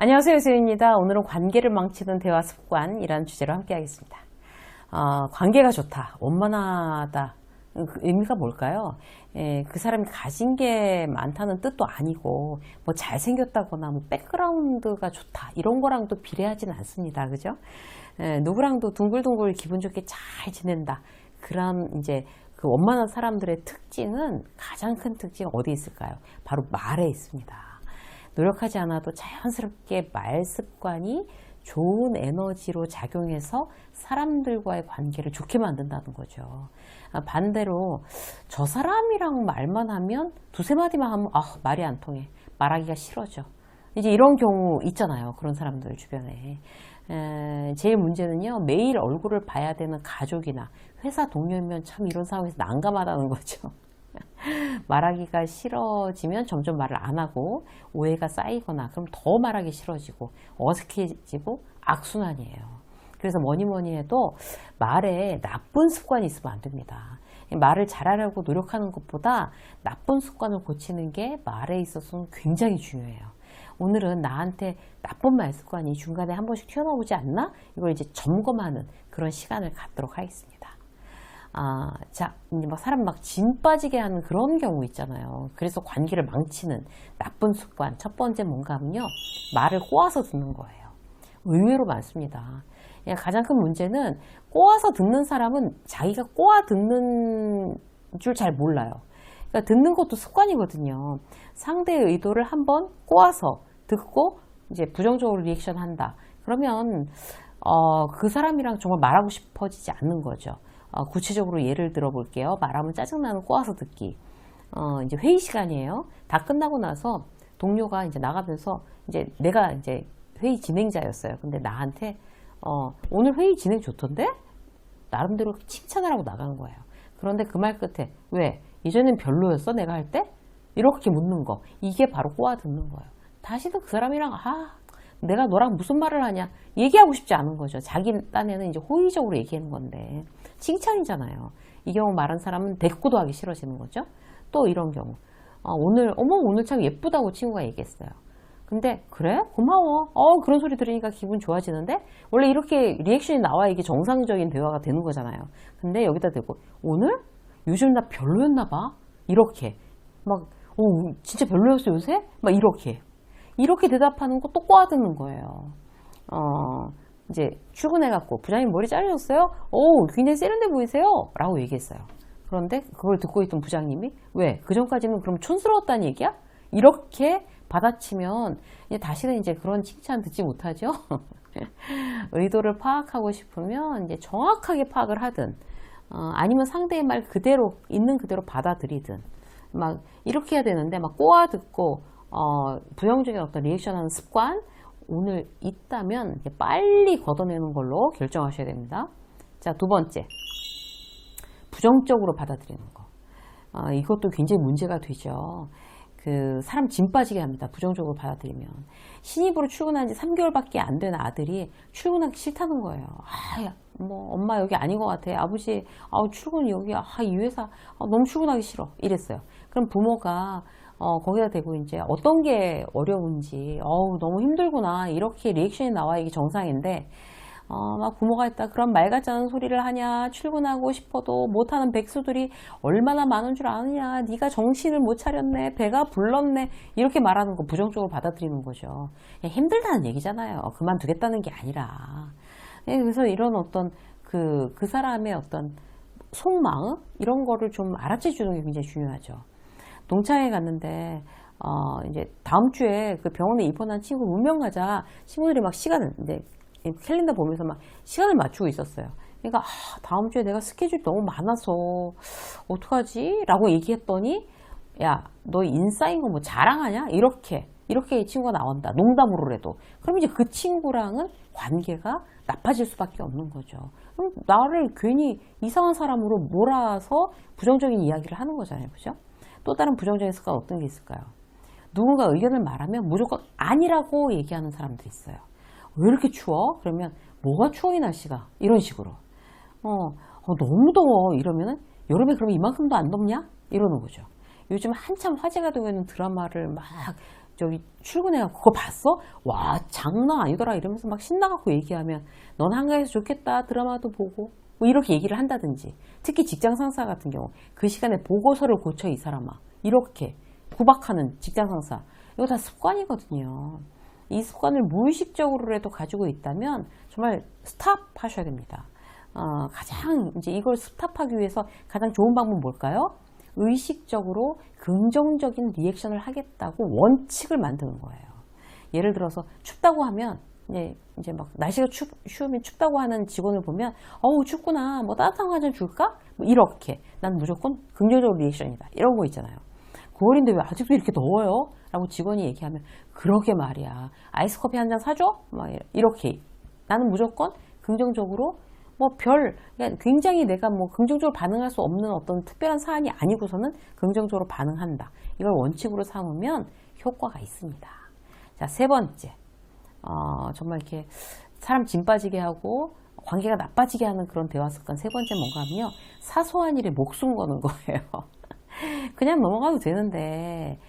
안녕하세요, 유수입니다. 오늘은 관계를 망치는 대화 습관이라는 주제로 함께 하겠습니다. 관계가 좋다, 원만하다. 그 의미가 뭘까요? 그 사람이 가진 게 많다는 뜻도 아니고, 뭐 잘생겼다거나, 뭐 백그라운드가 좋다, 이런 거랑도 비례하진 않습니다. 그죠? 누구랑도 둥글둥글 기분 좋게 잘 지낸다. 그런 이제 그 원만한 사람들의 특징은, 가장 큰 특징은 어디에 있을까요? 바로 말에 있습니다. 노력하지 않아도 자연스럽게 말 습관이 좋은 에너지로 작용해서 사람들과의 관계를 좋게 만든다는 거죠. 반대로 저 사람이랑 말만 하면 두세 마디만 하면 말이 안 통해. 말하기가 싫어져. 이제 이런 경우 있잖아요. 그런 사람들 주변에. 제일 문제는요. 매일 얼굴을 봐야 되는 가족이나 회사 동료면 참 이런 상황에서 난감하다는 거죠. 말하기가 싫어지면 점점 말을 안 하고 오해가 쌓이거나 그럼 더 말하기 싫어지고 어색해지고 악순환이에요. 그래서 뭐니 해도 말에 나쁜 습관이 있으면 안 됩니다. 말을 잘하려고 노력하는 것보다 나쁜 습관을 고치는 게 말에 있어서는 굉장히 중요해요. 오늘은 나한테 나쁜 말 습관이 중간에 한 번씩 튀어나오지 않나? 이걸 이제 점검하는 그런 시간을 갖도록 하겠습니다. 자, 이제 막 사람 막 진 빠지게 하는 그런 경우 있잖아요. 그래서 관계를 망치는 나쁜 습관. 첫 번째 뭔가 하면요. 말을 꼬아서 듣는 거예요. 의외로 많습니다. 가장 큰 문제는 꼬아서 듣는 사람은 자기가 꼬아 듣는 줄 잘 몰라요. 그러니까 듣는 것도 습관이거든요. 상대의 의도를 한번 꼬아서 듣고 이제 부정적으로 리액션 한다. 그러면 그 사람이랑 정말 말하고 싶어지지 않는 거죠. 구체적으로 예를 들어 볼게요. 말하면 짜증나는 꼬아서 듣기. 이제 회의 시간이에요. 다 끝나고 나서 동료가 이제 나가면서 이제 내가 이제 회의 진행자였어요. 근데 나한테 오늘 회의 진행 좋던데? 나름대로 칭찬을 하고 나간 거예요. 그런데 그 말 끝에 왜? 이전엔 별로였어? 내가 할 때? 이렇게 묻는 거. 이게 바로 꼬아 듣는 거예요. 다시는 그 사람이랑 내가 너랑 무슨 말을 하냐 얘기하고 싶지 않은 거죠. 자기 딴에는 이제 호의적으로 얘기하는 건데 칭찬이잖아요. 이 경우 말한 사람은 대꾸도 하기 싫어지는 거죠. 또 이런 경우 오늘 참 예쁘다고 친구가 얘기했어요. 근데 그래? 고마워. 그런 소리 들으니까 기분 좋아지는데 원래 이렇게 리액션이 나와야 이게 정상적인 대화가 되는 거잖아요. 근데 여기다 대고 오늘? 요즘 나 별로였나 봐. 이렇게 막 진짜 별로였어 요새? 막 이렇게 대답하는 거 또 꼬아듣는 거예요. 이제 출근해갖고 부장님 머리 잘리셨어요? 굉장히 세련돼 보이세요? 라고 얘기했어요. 그런데 그걸 듣고 있던 부장님이 왜? 그 전까지는 그럼 촌스러웠다는 얘기야? 이렇게 받아치면 이제 다시는 이제 그런 칭찬 듣지 못하죠. 의도를 파악하고 싶으면 이제 정확하게 파악을 하든 아니면 상대의 말 그대로 있는 그대로 받아들이든 막 이렇게 해야 되는데 막 꼬아듣고 부정적인 어떤 리액션하는 습관 오늘 있다면 빨리 걷어내는 걸로 결정하셔야 됩니다. 자, 두 번째 부정적으로 받아들이는 거. 이것도 굉장히 문제가 되죠. 그 사람 짐 빠지게 합니다. 부정적으로 받아들이면 신입으로 출근한 지 3개월밖에 안 된 아들이 출근하기 싫다는 거예요. 뭐 엄마 여기 아닌 것 같아. 아버지 출근 여기 이 회사 너무 출근하기 싫어 이랬어요. 그럼 부모가 거기다 대고 이제 어떤 게 어려운지 너무 힘들구나 이렇게 리액션이 나와 이게 정상인데 막 부모가 했다 그런 말 같지 않은 소리를 하냐 출근하고 싶어도 못하는 백수들이 얼마나 많은 줄 아느냐 네가 정신을 못 차렸네 배가 불렀네 이렇게 말하는 거 부정적으로 받아들이는 거죠. 힘들다는 얘기잖아요. 그만두겠다는 게 아니라. 그래서 이런 어떤 그 사람의 어떤 속마음 이런 거를 좀 알아채 주는 게 굉장히 중요하죠. 동창회 갔는데 이제 다음 주에 그 병원에 입원한 친구 운명하자 친구들이 막 시간을 이제 캘린더 보면서 막 시간을 맞추고 있었어요. 그러니까 다음 주에 내가 스케줄이 너무 많아서 어떡하지? 라고 얘기했더니 야, 너 인싸인 거 뭐 자랑하냐? 이렇게 이 친구가 나온다. 농담으로라도. 그럼 이제 그 친구랑은 관계가 나빠질 수밖에 없는 거죠. 그럼 나를 괜히 이상한 사람으로 몰아서 부정적인 이야기를 하는 거잖아요. 그죠? 또 다른 부정적인 습관 어떤 게 있을까요? 누군가 의견을 말하면 무조건 아니라고 얘기하는 사람들이 있어요. 왜 이렇게 추워? 그러면 뭐가 추워 이 날씨가? 이런 식으로. 너무 더워 이러면은 여름에 그러면 이만큼도 안 덥냐? 이러는 거죠. 요즘 한참 화제가 되고 있는 드라마를 막 저기 출근해갖고 그거 봤어? 와 장난 아니더라 이러면서 막 신나갖고 얘기하면 넌 한가해서 좋겠다 드라마도 보고 뭐 이렇게 얘기를 한다든지 특히 직장 상사 같은 경우 그 시간에 보고서를 고쳐 이 사람아 이렇게 구박하는 직장 상사 이거 다 습관이거든요. 이 습관을 무의식적으로라도 가지고 있다면 정말 스탑 하셔야 됩니다. 가장 이제 이걸 스탑하기 위해서 가장 좋은 방법은 뭘까요? 의식적으로 긍정적인 리액션을 하겠다고 원칙을 만드는 거예요. 예를 들어서 춥다고 하면 이제 막 날씨가 추우면 춥다고 하는 직원을 보면 어우 춥구나 뭐 따뜻한 거 한 잔 줄까? 뭐 이렇게 난 무조건 긍정적으로 리액션이다 이런 거 있잖아요. 9월인데 왜 아직도 이렇게 더워요? 라고 직원이 얘기하면 그러게 말이야 아이스 커피 한 잔 사줘? 막 이렇게 나는 무조건 긍정적으로 굉장히 내가 뭐 긍정적으로 반응할 수 없는 어떤 특별한 사안이 아니고서는 긍정적으로 반응한다. 이걸 원칙으로 삼으면 효과가 있습니다. 자, 세 번째. 정말 이렇게 사람 짐 빠지게 하고 관계가 나빠지게 하는 그런 대화 습관 세 번째 뭔가 하면요. 사소한 일에 목숨 거는 거예요. 그냥 넘어가도 되는데,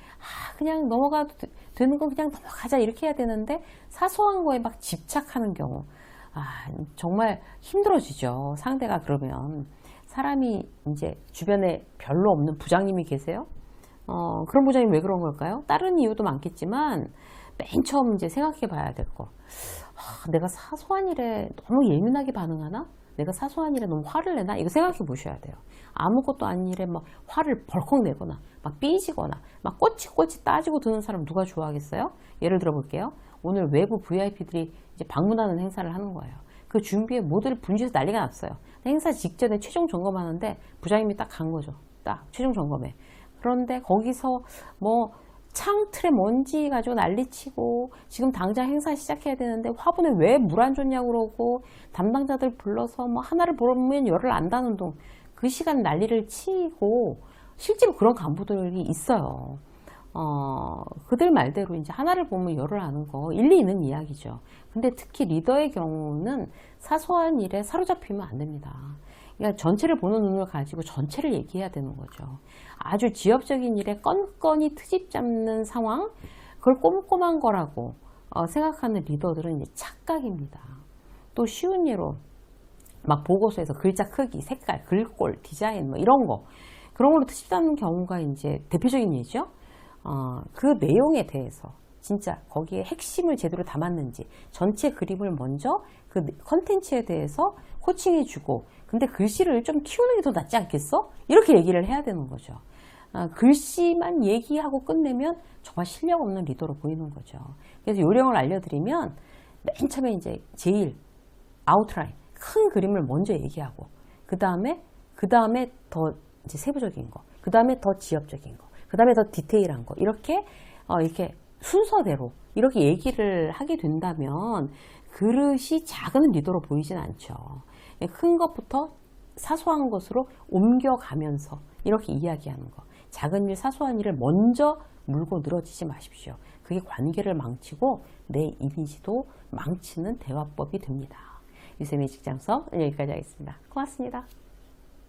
그냥 넘어가도 되는 건 그냥 넘어가자 이렇게 해야 되는데 사소한 거에 막 집착하는 경우. 정말 힘들어지죠. 상대가 그러면. 사람이 이제 주변에 별로 없는 부장님이 계세요? 그런 부장님 왜 그런 걸까요? 다른 이유도 많겠지만, 맨 처음 이제 생각해 봐야 될 거. 내가 사소한 일에 너무 예민하게 반응하나? 내가 사소한 일에 너무 화를 내나? 이거 생각해 보셔야 돼요. 아무것도 아닌 일에 막 화를 벌컥 내거나, 막 삐지거나, 막 꼬치꼬치 따지고 드는 사람 누가 좋아하겠어요? 예를 들어 볼게요. 오늘 외부 VIP들이 이제 방문하는 행사를 하는 거예요. 그 준비에 모두를 분주해서 난리가 났어요. 행사 직전에 최종 점검하는데 부장님이 딱 간 거죠. 딱 최종 점검에. 그런데 거기서 뭐 창틀에 먼지 가지고 난리치고 지금 당장 행사 시작해야 되는데 화분에 왜 물 안 줬냐고 그러고 담당자들 불러서 뭐 하나를 보면 열을 안다는 둥 그 시간 난리를 치고 실제로 그런 간부들이 있어요. 그들 말대로 이제 하나를 보면 열을 아는 거 일리 있는 이야기죠. 근데 특히 리더의 경우는 사소한 일에 사로잡히면 안 됩니다. 그러니까 전체를 보는 눈을 가지고 전체를 얘기해야 되는 거죠. 아주 지엽적인 일에 건건이 트집 잡는 상황, 그걸 꼼꼼한 거라고 생각하는 리더들은 이제 착각입니다. 또 쉬운 예로 막 보고서에서 글자 크기, 색깔, 글꼴, 디자인 뭐 이런 거 그런 걸로 트집 잡는 경우가 이제 대표적인 예죠. 그 내용에 대해서 진짜 거기에 핵심을 제대로 담았는지 전체 그림을 먼저 그 컨텐츠에 대해서 코칭해주고 근데 글씨를 좀 키우는 게 더 낫지 않겠어? 이렇게 얘기를 해야 되는 거죠. 글씨만 얘기하고 끝내면 정말 실력 없는 리더로 보이는 거죠. 그래서 요령을 알려드리면 맨 처음에 이제 제일 아웃라인 큰 그림을 먼저 얘기하고 그 다음에 더 이제 세부적인 거, 그 다음에 더 지엽적인 거, 그 다음에 더 디테일한 거 이렇게 순서대로 이렇게 얘기를 하게 된다면 그릇이 작은 리더로 보이진 않죠. 큰 것부터 사소한 것으로 옮겨가면서 이렇게 이야기하는 거. 작은 일, 사소한 일을 먼저 물고 늘어지지 마십시오. 그게 관계를 망치고 내 이미지도 망치는 대화법이 됩니다. 유쌤의 직장서 여기까지 하겠습니다. 고맙습니다.